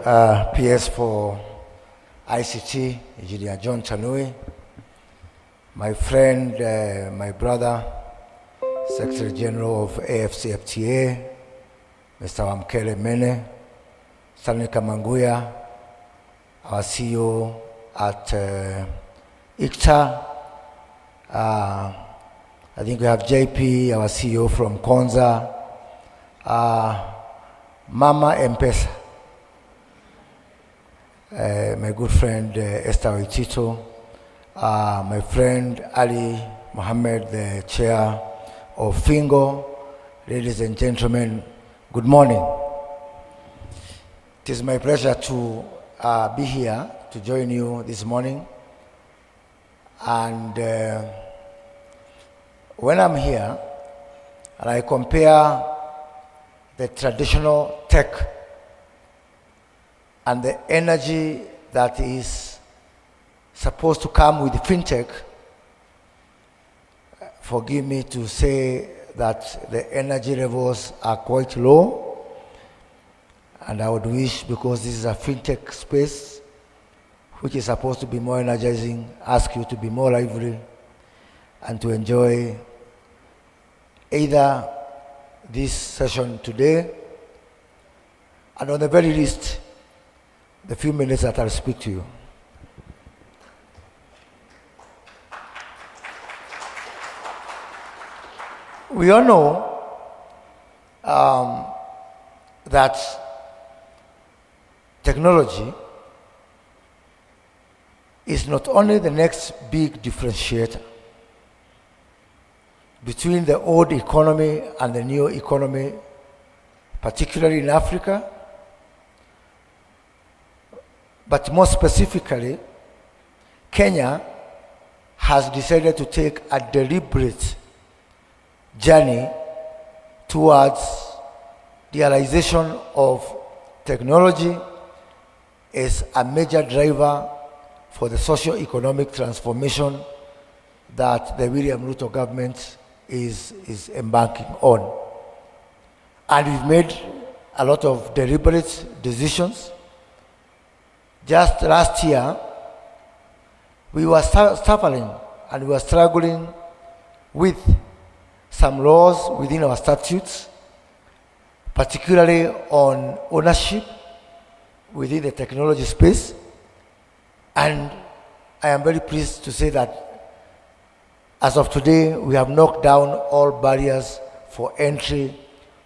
PS for ICT, Engineer John Chanui, my friend, my brother, Secretary General of AFCFTA, Mr. Wamkele Mene, Stanley Kamanguya, our CEO at ICTA. I think we have JP, our CEO from Konza, Mama M-Pesa, my good friend Esther Oitito, my friend Ali Mohammed, the chair of Fingo. Ladies and gentlemen, good morning. It is my pleasure to be here to join you this morning. And when I'm here and I compare the traditional tech and the energy that is supposed to come with Fintech, forgive me to say that the energy levels are quite low, and I would wish, because this is a Fintech space which is supposed to be more energizing, ask you to be more lively and to enjoy either this session today, and on the very least, the few minutes that I'll speak to you. We all know that technology is not only the next big differentiator between the old economy and the new economy, particularly in Africa, but more specifically, Kenya has decided to take a deliberate journey towards the realization of technology as a major driver for the socio-economic transformation that the William Ruto government is embarking on. And we've made a lot of deliberate decisions. Just last year, we were suffering and we were struggling with some laws within our statutes, particularly on ownership within the technology space. And I am very pleased to say that as of today, we have knocked down all barriers for entry,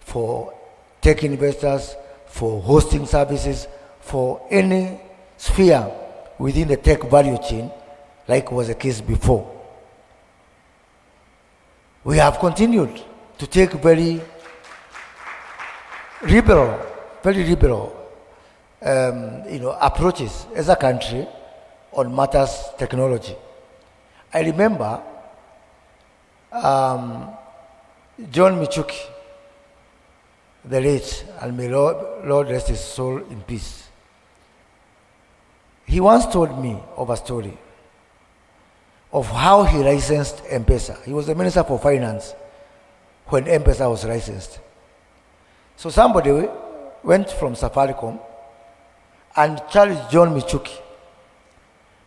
for tech investors, for hosting services, for any sphere within the tech value chain, like was the case before. We have continued to take very liberal approaches as a country on matters technology. I remember John Michuki, the late, and may Lord rest his soul in peace. He once told me of a story of how he licensed M-Pesa. He was the Minister for Finance when M-Pesa was licensed. So somebody went from Safaricom and challenged John Michuki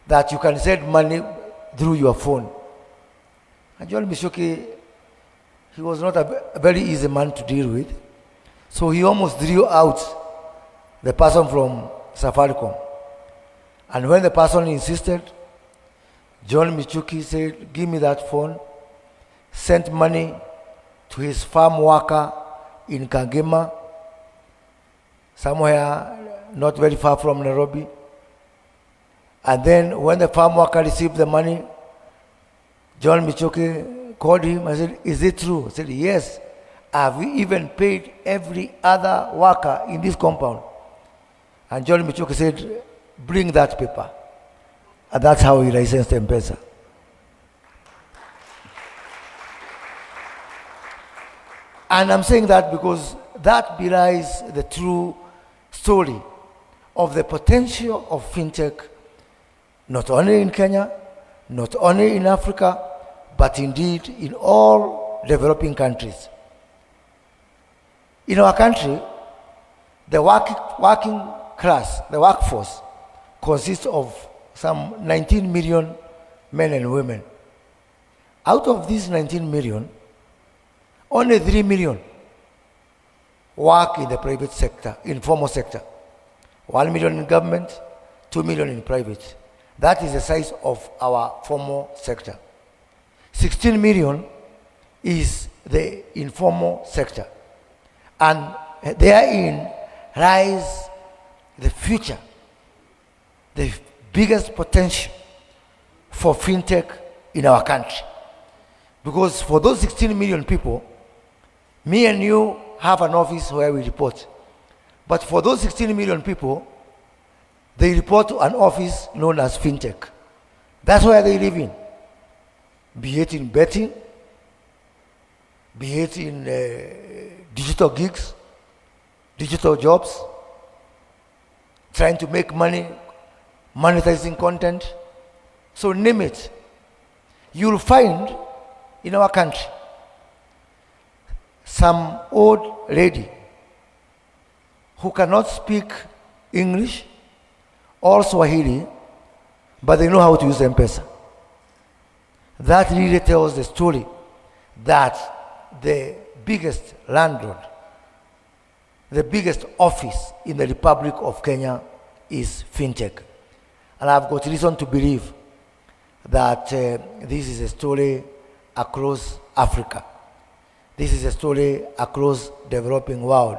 that you can send money through your phone. And John Michuki, he was not a very easy man to deal with. So he almost drew out the person from Safaricom. And when the person insisted, John Michuki said, give me that phone, sent money to his farm worker in Kangema, somewhere not very far from Nairobi. And then when the farm worker received the money, John Michuki called him and said, is it true? He said, yes. Have we even paid every other worker in this compound? And John Michuki said, bring that paper. And that's how he licensed M-Pesa. And I'm saying that because that belies the true story of the potential of Fintech, not only in Kenya, not only in Africa, but indeed in all developing countries. In our country, the working class, the workforce, consists of some 19 million men and women. Out of these 19 million, only 3 million work in the private sector, informal sector. 1 million in government, 2 million in private. That is the size of our formal sector. 16 million is the informal sector. And therein lies the future, the biggest potential for fintech in our country. Because for those 16 million people, me and you have an office where we report. But for those 16 million people, they report to an office known as Fintech. That's where they live in. Be it in betting, be it in digital gigs, digital jobs, trying to make money, monetizing content. So name it. You'll find in our country some old lady who cannot speak English or Swahili, but they know how to use M-Pesa. That really tells the story that the biggest landlord, the biggest office in the Republic of Kenya is Fintech. And I've got reason to believe that this is a story across Africa. This is a story across the developing world.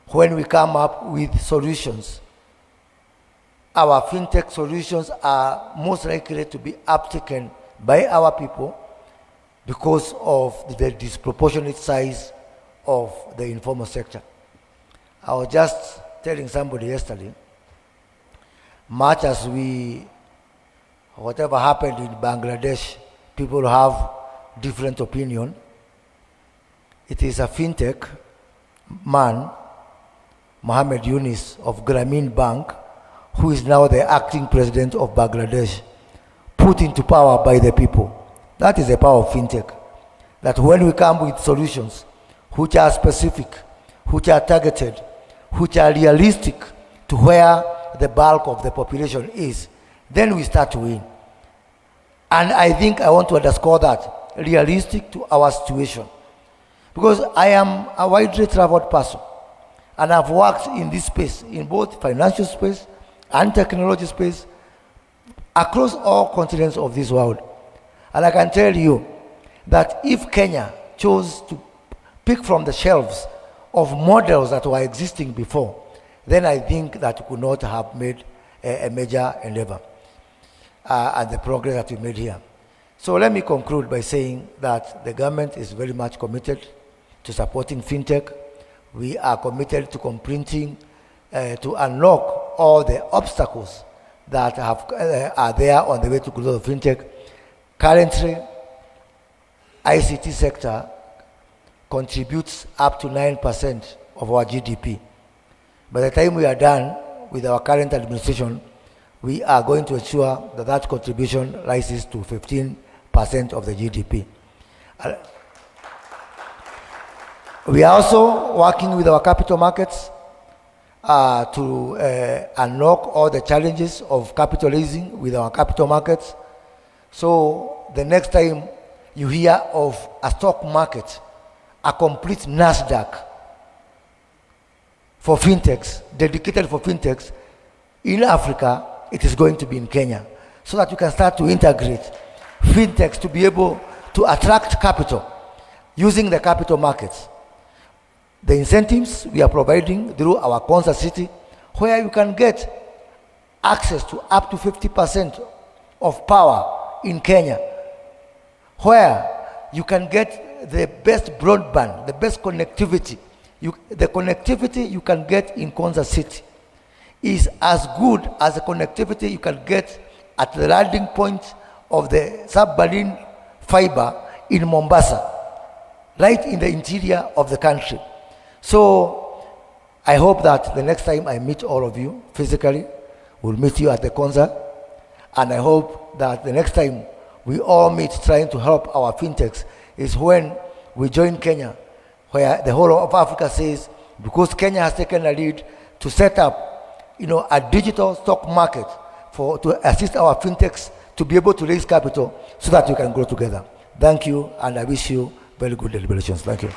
When we come up with solutions, our fintech solutions are most likely to be uptaken by our people because of the disproportionate size of the informal sector. I was just telling somebody yesterday, much as whatever happened in Bangladesh, people have different opinion. It is a fintech man, Mohammed Yunus of Grameen Bank, who is now the acting president of Bangladesh, put into power by the people. That is the power of fintech. That when we come with solutions which are specific, which are targeted, which are realistic to where the bulk of the population is, then we start to win. And I think I want to underscore that, realistic to our situation. Because I am a widely traveled person, and I've worked in this space, in both financial space and technology space, across all continents of this world. And I can tell you that if Kenya chose to pick from the shelves of models that were existing before, then I think that we could not have made a major endeavor and the progress that we made here. So let me conclude by saying that the government is very much committed to supporting fintech. We are committed to completing, to unlock all the obstacles that are there on the way to growth of fintech. Currently, ICT sector contributes up to 9% of our GDP. By the time we are done with our current administration, we are going to ensure that that contribution rises to 15% of the GDP. We are also working with our capital markets to unlock all the challenges of capital raising with our capital markets. So the next time you hear of a stock market, a complete NASDAQ for fintechs, dedicated for fintechs in Africa, it is going to be in Kenya, so that you can start to integrate fintechs to be able to attract capital using the capital markets. The incentives we are providing through our Concert City, where you can get access to up to 50% of power in Kenya, where you can get the best broadband, the best connectivity. The connectivity you can get in Concert City is as good as the connectivity you can get at the landing point of the submarine fiber in Mombasa, right in the interior of the country. So I hope that the next time I meet all of you physically, we'll meet you at the concert. And I hope that the next time we all meet trying to help our fintechs is when we join Kenya, where the whole of Africa says, because Kenya has taken a lead, to set up, a digital stock market to assist our fintechs to be able to raise capital so that we can grow together. Thank you, and I wish you very good deliberations. Thank you.